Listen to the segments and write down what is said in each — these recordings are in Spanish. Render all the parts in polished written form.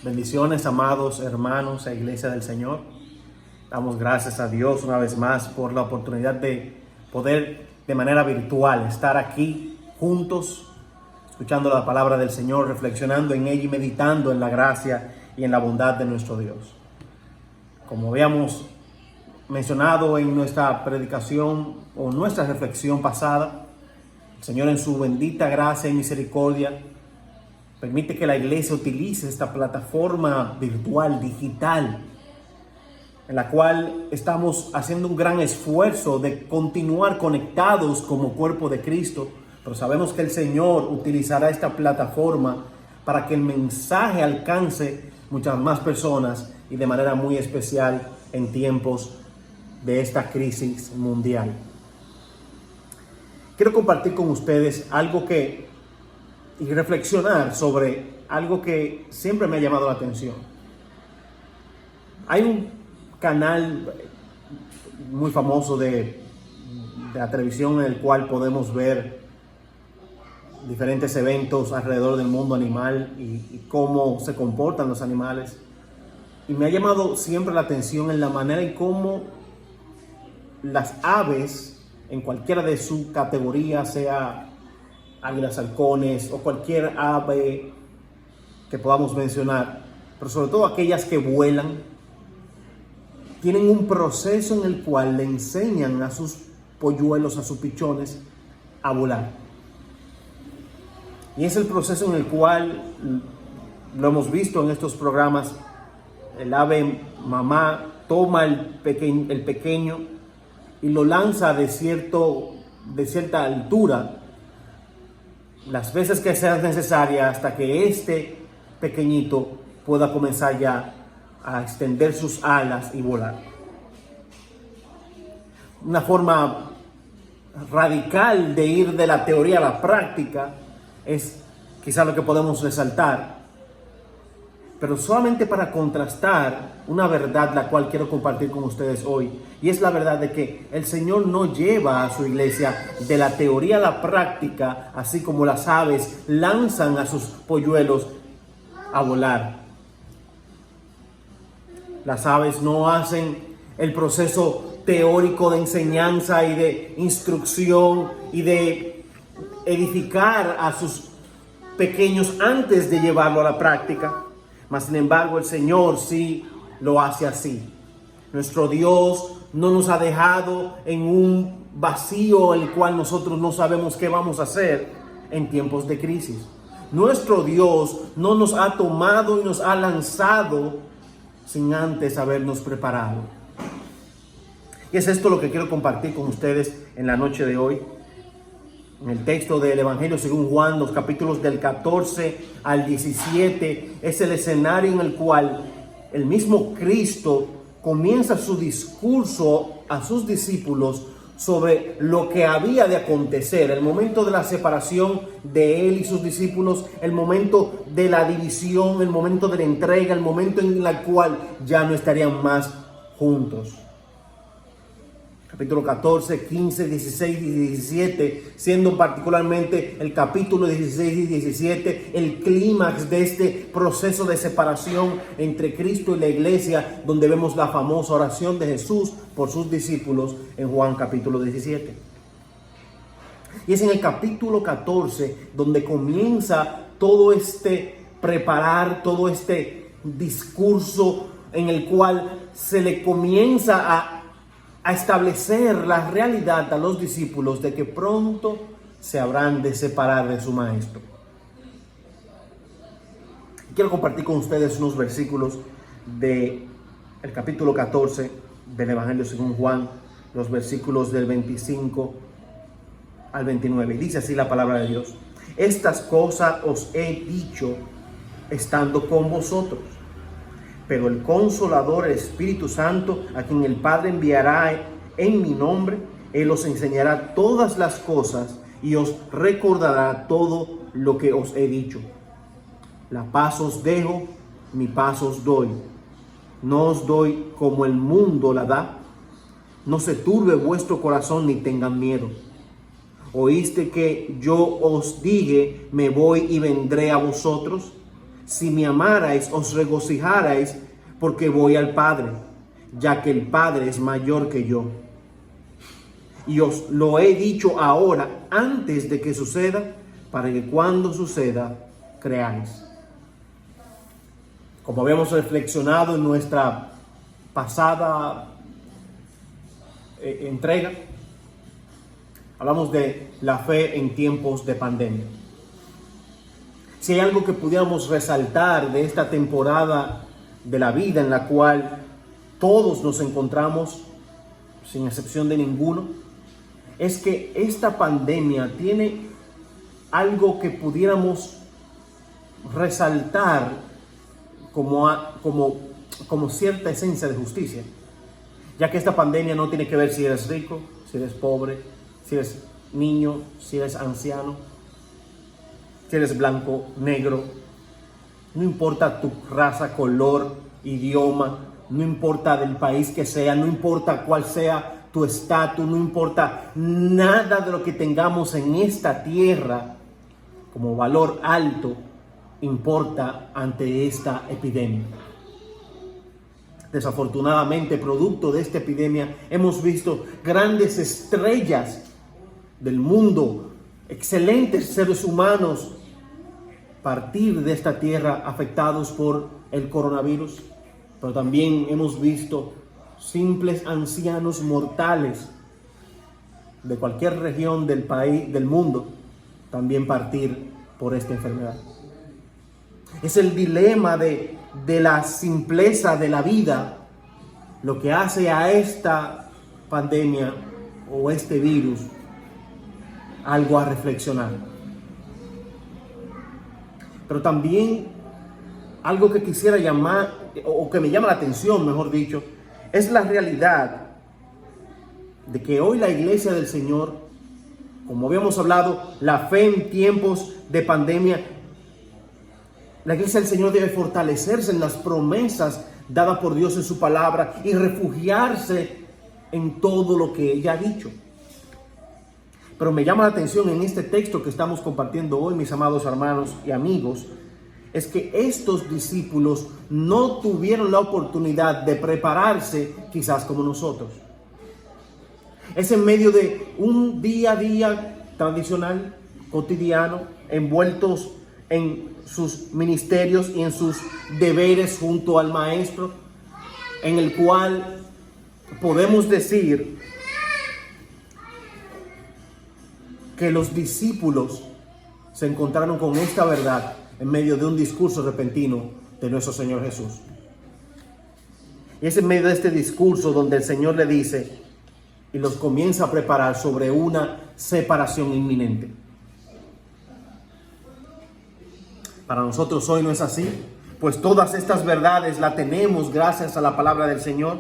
Bendiciones, amados hermanos e iglesia del Señor. Damos gracias a Dios una vez más por la oportunidad de poder de manera virtual estar aquí juntos, escuchando la palabra del Señor, reflexionando en ella y meditando en la gracia y en la bondad de nuestro Dios. Como habíamos mencionado en nuestra predicación o nuestra reflexión pasada, el Señor en su bendita gracia y misericordia permite que la iglesia utilice esta plataforma virtual, digital, en la cual estamos haciendo un gran esfuerzo de continuar conectados como cuerpo de Cristo, pero sabemos que el Señor utilizará esta plataforma para que el mensaje alcance muchas más personas y de manera muy especial en tiempos de esta crisis mundial. Quiero compartir con ustedes y reflexionar sobre algo que siempre me ha llamado la atención. Hay un canal muy famoso de la televisión en el cual podemos ver diferentes eventos alrededor del mundo animal y cómo se comportan los animales. Y me ha llamado siempre la atención en la manera en cómo las aves, en cualquiera de su categoría, sea águilas, halcones o cualquier ave que podamos mencionar, pero sobre todo aquellas que vuelan, tienen un proceso en el cual le enseñan a sus polluelos, a sus pichones, a volar. Y es el proceso en el cual, lo hemos visto en estos programas, el ave mamá toma el pequeño y lo lanza de cierta altura, las veces que sean necesarias, hasta que este pequeñito pueda comenzar ya a extender sus alas y volar. Una forma radical de ir de la teoría a la práctica es quizá lo que podemos resaltar, pero solamente para contrastar una verdad la cual quiero compartir con ustedes hoy, y es la verdad de que el Señor no lleva a su iglesia de la teoría a la práctica, así como las aves lanzan a sus polluelos a volar. Las aves no hacen el proceso teórico de enseñanza y de instrucción y de edificar a sus pequeños antes de llevarlo a la práctica. Mas sin embargo, el Señor sí lo hace así. Nuestro Dios no nos ha dejado en un vacío el cual nosotros no sabemos qué vamos a hacer en tiempos de crisis. Nuestro Dios no nos ha tomado y nos ha lanzado sin antes habernos preparado. Y es esto lo que quiero compartir con ustedes en la noche de hoy. En el texto del Evangelio según Juan, los capítulos del 14 al 17, es el escenario en el cual el mismo Cristo comienza su discurso a sus discípulos sobre lo que había de acontecer, el momento de la separación de él y sus discípulos, el momento de la división, el momento de la entrega, el momento en el cual ya no estarían más juntos. Capítulo 14, 15, 16 y 17, siendo particularmente el capítulo 16 y 17 el clímax de este proceso de separación entre Cristo y la iglesia, donde vemos la famosa oración de Jesús por sus discípulos en Juan capítulo 17. Y es en el capítulo 14 donde comienza todo todo este discurso en el cual se le comienza a establecer la realidad a los discípulos de que pronto se habrán de separar de su maestro. Quiero compartir con ustedes unos versículos del capítulo 14 del Evangelio según Juan, los versículos del 25 al 29. Y dice así la palabra de Dios: estas cosas os he dicho estando con vosotros. Pero el Consolador, el Espíritu Santo, a quien el Padre enviará en mi nombre, Él os enseñará todas las cosas y os recordará todo lo que os he dicho. La paz os dejo, mi paz os doy. No os doy como el mundo la da. No se turbe vuestro corazón ni tengan miedo. Oíste que yo os dije, me voy y vendré a vosotros. si me amarais, os regocijarais, porque voy al Padre, ya que el Padre es mayor que yo. Y os lo he dicho ahora, antes de que suceda, para que cuando suceda, creáis. Como habíamos reflexionado en nuestra pasada entrega, hablamos de la fe en tiempos de pandemia. Si hay algo que pudiéramos resaltar de esta temporada de la vida en la cual todos nos encontramos, sin excepción de ninguno, es que esta pandemia tiene algo que pudiéramos resaltar como cierta esencia de justicia, ya que esta pandemia no tiene que ver si eres rico, si eres pobre, si eres niño, si eres anciano, si eres blanco, negro, no importa tu raza, color, idioma, no importa del país que sea, no importa cuál sea tu estatus, no importa nada de lo que tengamos en esta tierra como valor alto, importa ante esta epidemia. Desafortunadamente, producto de esta epidemia, hemos visto grandes estrellas del mundo, excelentes seres humanos, partir de esta tierra afectados por el coronavirus, pero también hemos visto simples ancianos mortales de cualquier región del país, del mundo, también partir por esta enfermedad. Es el dilema de la simpleza de la vida lo que hace a esta pandemia o este virus algo a reflexionar. Pero también algo que quisiera llamar, o que me llama la atención, mejor dicho, es la realidad de que hoy la iglesia del Señor, como habíamos hablado, la fe en tiempos de pandemia, la iglesia del Señor debe fortalecerse en las promesas dadas por Dios en su palabra y refugiarse en todo lo que ella ha dicho. Pero me llama la atención en este texto que estamos compartiendo hoy, mis amados hermanos y amigos, es que estos discípulos no tuvieron la oportunidad de prepararse quizás como nosotros. Es en medio de un día a día tradicional, cotidiano, envueltos en sus ministerios y en sus deberes junto al Maestro, en el cual podemos decir que los discípulos se encontraron con esta verdad en medio de un discurso repentino de nuestro Señor Jesús. Y es en medio de este discurso donde el Señor le dice y los comienza a preparar sobre una separación inminente. Para nosotros hoy no es así, pues todas estas verdades las tenemos gracias a la palabra del Señor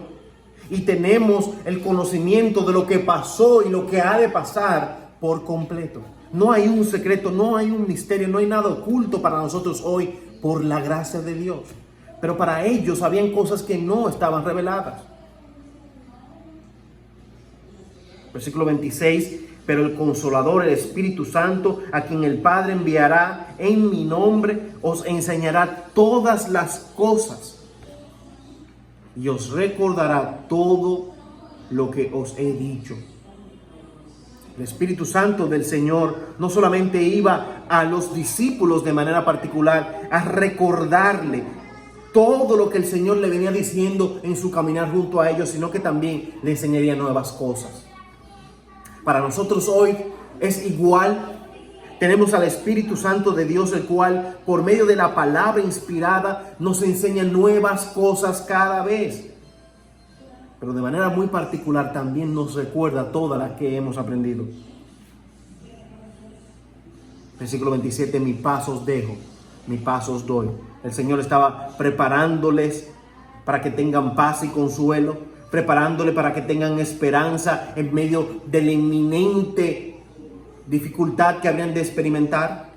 y tenemos el conocimiento de lo que pasó y lo que ha de pasar por completo. No hay un secreto, no hay un misterio, no hay nada oculto para nosotros hoy por la gracia de Dios. Pero para ellos habían cosas que no estaban reveladas. Versículo 26, pero el Consolador, el Espíritu Santo, a quien el Padre enviará en mi nombre, os enseñará todas las cosas y os recordará todo lo que os he dicho. El Espíritu Santo del Señor no solamente iba a los discípulos de manera particular a recordarle todo lo que el Señor le venía diciendo en su caminar junto a ellos, sino que también le enseñaría nuevas cosas. Para nosotros hoy es igual. Tenemos al Espíritu Santo de Dios, el cual por medio de la palabra inspirada nos enseña nuevas cosas cada vez. Pero de manera muy particular también nos recuerda todas las que hemos aprendido. Versículo 27, mi paz os dejo, mi paz os doy. El Señor estaba preparándoles para que tengan paz y consuelo, preparándole para que tengan esperanza en medio de la inminente dificultad que habrían de experimentar.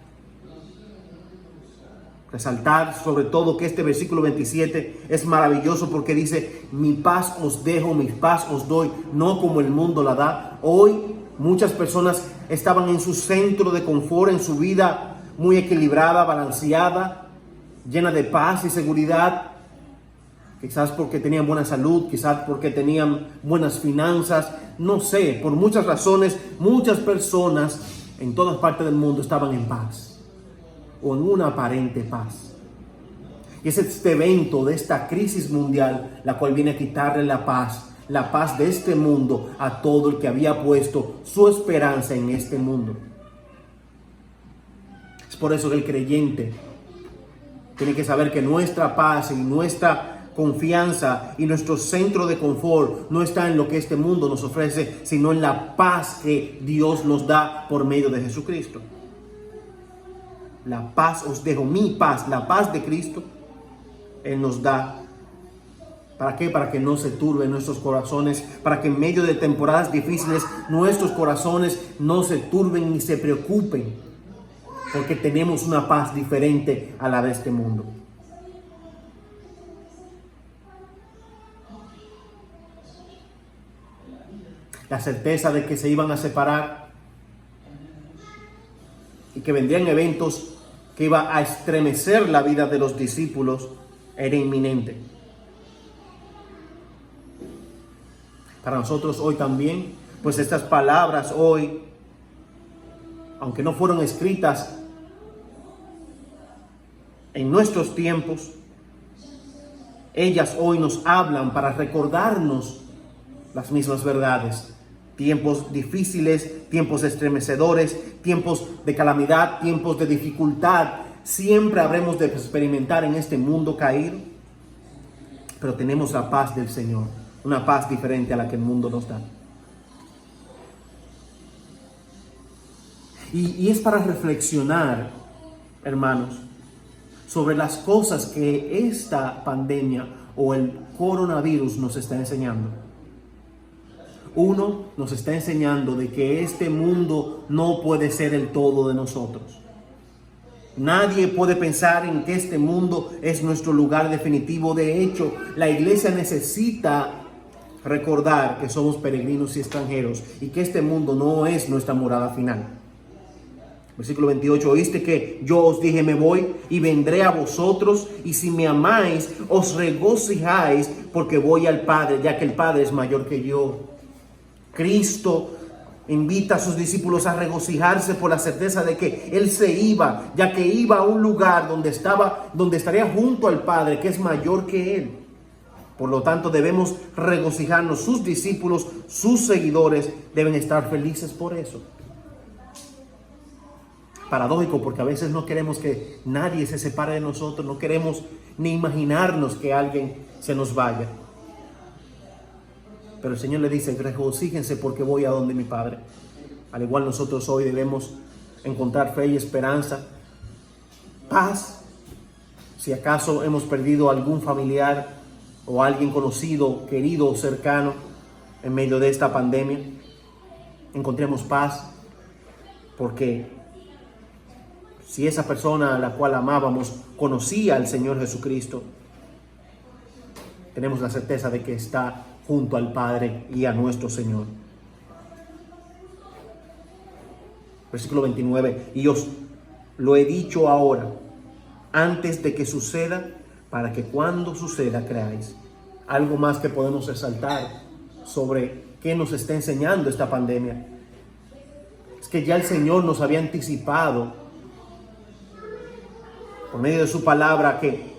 Resaltar sobre todo que este versículo 27 es maravilloso porque dice, mi paz os dejo, mi paz os doy, no como el mundo la da. Hoy muchas personas estaban en su centro de confort, en su vida muy equilibrada, balanceada, llena de paz y seguridad, quizás porque tenían buena salud, quizás porque tenían buenas finanzas, no sé, por muchas razones, muchas personas en todas partes del mundo estaban en paz, o en una aparente paz. Y es este evento de esta crisis mundial la cual viene a quitarle la paz de este mundo a todo el que había puesto su esperanza en este mundo. Es por eso que el creyente tiene que saber que nuestra paz y nuestra confianza y nuestro centro de confort no está en lo que este mundo nos ofrece, sino en la paz que Dios nos da por medio de Jesucristo. La paz os dejo, mi paz, la paz de Cristo, Él nos da. ¿Para qué? Para que no se turben nuestros corazones, para que en medio de temporadas difíciles nuestros corazones no se turben ni se preocupen, porque tenemos una paz diferente a la de este mundo. La certeza de que se iban a separar y que vendrían eventos que iba a estremecer la vida de los discípulos era inminente. Para nosotros hoy también, pues estas palabras hoy, aunque no fueron escritas en nuestros tiempos, ellas hoy nos hablan para recordarnos las mismas verdades. Tiempos difíciles, tiempos estremecedores, tiempos de calamidad, tiempos de dificultad, siempre habremos de experimentar en este mundo caído, pero tenemos la paz del Señor, una paz diferente a la que el mundo nos da. Y es para reflexionar, hermanos, sobre las cosas que esta pandemia o el coronavirus nos está enseñando. Uno, nos está enseñando de que este mundo no puede ser el todo de nosotros. Nadie puede pensar en que este mundo es nuestro lugar definitivo. De hecho, la iglesia necesita recordar que somos peregrinos y extranjeros y que este mundo no es nuestra morada final. Versículo 28, oíste que yo os dije, me voy y vendré a vosotros, y si me amáis, os regocijáis, porque voy al Padre, ya que el Padre es mayor que yo. Cristo invita a sus discípulos a regocijarse por la certeza de que Él se iba, ya que iba a un lugar donde estaría junto al Padre, que es mayor que Él. Por lo tanto, debemos regocijarnos. Sus discípulos, sus seguidores, deben estar felices por eso. Paradójico, porque a veces no queremos que nadie se separe de nosotros, no queremos ni imaginarnos que alguien se nos vaya. Pero el Señor le dice, regocíjense porque voy a donde mi Padre. Al igual nosotros hoy debemos encontrar fe y esperanza, paz. Si acaso hemos perdido algún familiar o alguien conocido, querido o cercano en medio de esta pandemia, encontremos paz, porque si esa persona a la cual amábamos conocía al Señor Jesucristo, tenemos la certeza de que está junto al Padre y a nuestro Señor. Versículo 29, y os lo he dicho ahora, antes de que suceda, para que cuando suceda creáis. Algo más que podemos resaltar sobre qué nos está enseñando esta pandemia es que ya el Señor nos había anticipado por medio de su palabra que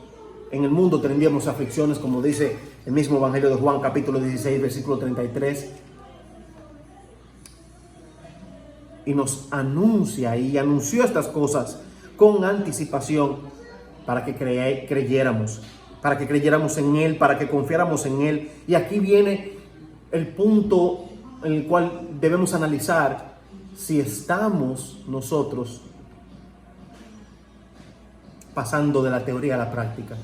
en el mundo tendríamos aflicciones, como dice el mismo Evangelio de Juan, capítulo 16, versículo 33. Y nos anuncia y anunció estas cosas con anticipación para que creyéramos, para que creyéramos en Él, para que confiáramos en Él. Y aquí viene el punto en el cual debemos analizar si estamos nosotros pasando de la teoría a la práctica.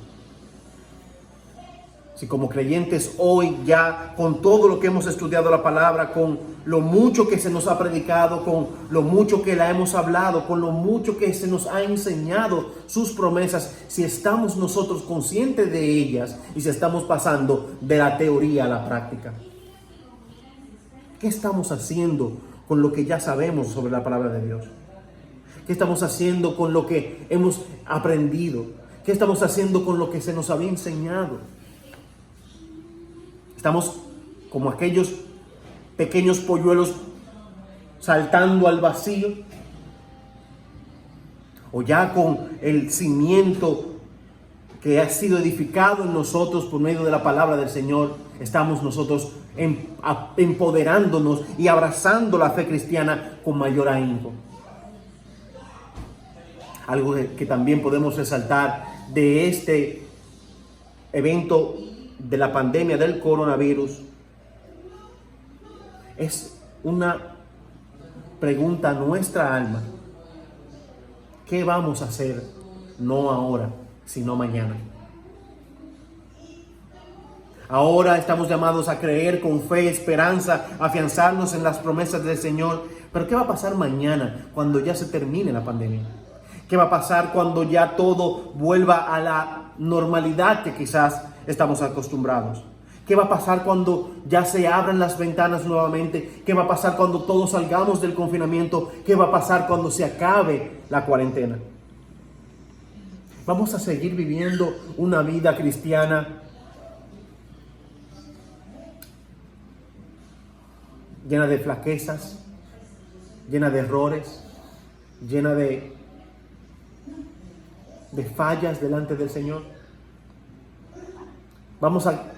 Si como creyentes hoy ya con todo lo que hemos estudiado la palabra, con lo mucho que se nos ha predicado, con lo mucho que la hemos hablado, con lo mucho que se nos ha enseñado sus promesas, si estamos nosotros conscientes de ellas y si estamos pasando de la teoría a la práctica. ¿Qué estamos haciendo con lo que ya sabemos sobre la palabra de Dios? ¿Qué estamos haciendo con lo que hemos aprendido? ¿Qué estamos haciendo con lo que se nos había enseñado? Estamos como aquellos pequeños polluelos saltando al vacío, o ya con el cimiento que ha sido edificado en nosotros por medio de la palabra del Señor, estamos nosotros empoderándonos y abrazando la fe cristiana con mayor ahínco. Algo que también podemos resaltar de este evento de la pandemia del coronavirus es una pregunta a nuestra alma: ¿qué vamos a hacer? No ahora, sino mañana. Ahora estamos llamados a creer con fe, esperanza, afianzarnos en las promesas del Señor. Pero ¿qué va a pasar mañana cuando ya se termine la pandemia? ¿Qué va a pasar cuando ya todo vuelva a la normalidad que quizás estamos acostumbrados? ¿Qué va a pasar cuando ya se abran las ventanas nuevamente? ¿Qué va a pasar cuando todos salgamos del confinamiento? ¿Qué va a pasar cuando se acabe la cuarentena? ¿Vamos a seguir viviendo una vida cristiana llena de flaquezas, llena de errores, llena de fallas delante del Señor? ¿Vamos a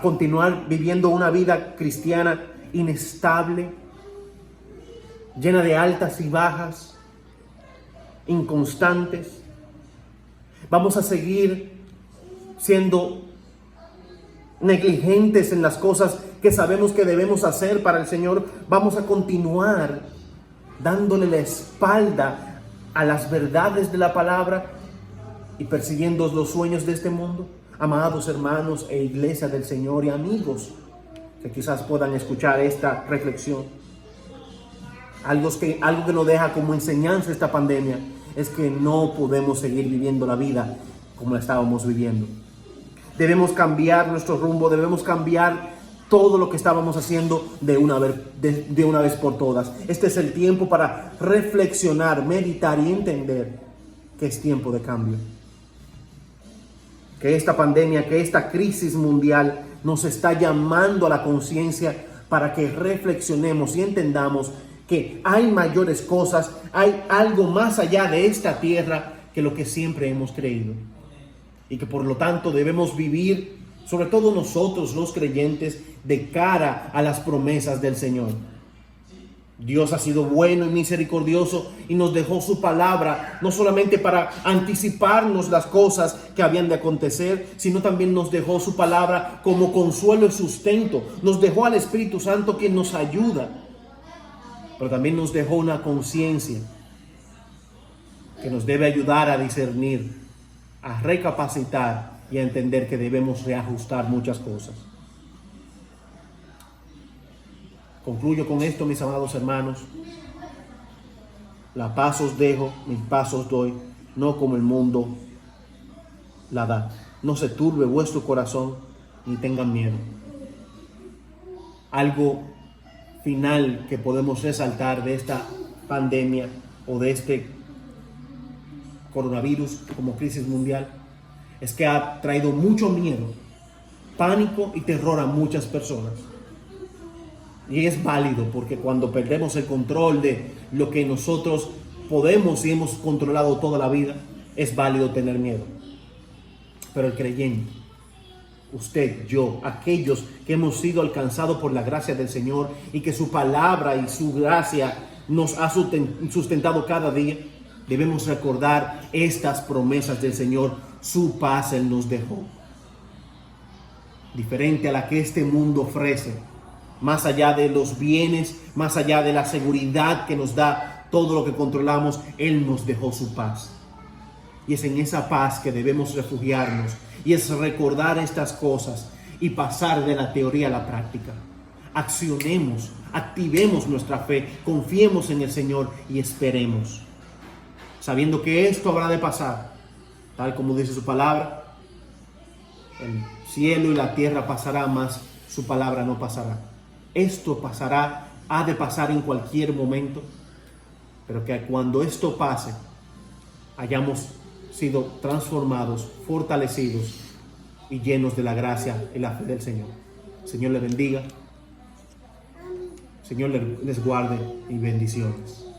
continuar viviendo una vida cristiana inestable, llena de altas y bajas, inconstantes? ¿Vamos a seguir siendo negligentes en las cosas que sabemos que debemos hacer para el Señor? ¿Vamos a continuar dándole la espalda a las verdades de la palabra y persiguiendo los sueños de este mundo? Amados hermanos e iglesia del Señor y amigos que quizás puedan escuchar esta reflexión, algo que nos deja como enseñanza esta pandemia es que no podemos seguir viviendo la vida como la estábamos viviendo. Debemos cambiar nuestro rumbo, debemos cambiar todo lo que estábamos haciendo de una vez por todas. Este es el tiempo para reflexionar, meditar y entender que es tiempo de cambio. Que esta pandemia, que esta crisis mundial nos está llamando a la conciencia para que reflexionemos y entendamos que hay mayores cosas, hay algo más allá de esta tierra que lo que siempre hemos creído. Y que por lo tanto debemos vivir, sobre todo nosotros los creyentes, de cara a las promesas del Señor. Dios ha sido bueno y misericordioso y nos dejó su palabra, no solamente para anticiparnos las cosas que habían de acontecer, sino también nos dejó su palabra como consuelo y sustento. Nos dejó al Espíritu Santo quien nos ayuda, pero también nos dejó una conciencia que nos debe ayudar a discernir, a recapacitar y a entender que debemos reajustar muchas cosas. Concluyo con esto, mis amados hermanos. La paz os dejo, mi paz os doy, no como el mundo la da. No se turbe vuestro corazón, ni tengan miedo. Algo final que podemos resaltar de esta pandemia o de este coronavirus como crisis mundial es que ha traído mucho miedo, pánico y terror a muchas personas. Y es válido, porque cuando perdemos el control de lo que nosotros podemos y hemos controlado toda la vida, es válido tener miedo. Pero el creyente, usted, yo, aquellos que hemos sido alcanzados por la gracia del Señor y que su palabra y su gracia nos ha sustentado cada día, debemos recordar estas promesas del Señor. Su paz Él nos dejó, diferente a la que este mundo ofrece. Más allá de los bienes, más allá de la seguridad que nos da todo lo que controlamos, Él nos dejó su paz. Y es en esa paz que debemos refugiarnos, y es recordar estas cosas y pasar de la teoría a la práctica. Accionemos, activemos nuestra fe, confiemos en el Señor y esperemos, sabiendo que esto habrá de pasar, tal como dice su palabra. El cielo y la tierra pasará, mas su palabra no pasará. Esto pasará, ha de pasar en cualquier momento, pero que cuando esto pase hayamos sido transformados, fortalecidos y llenos de la gracia y la fe del Señor. Señor les bendiga. Señor les guarde y bendiciones.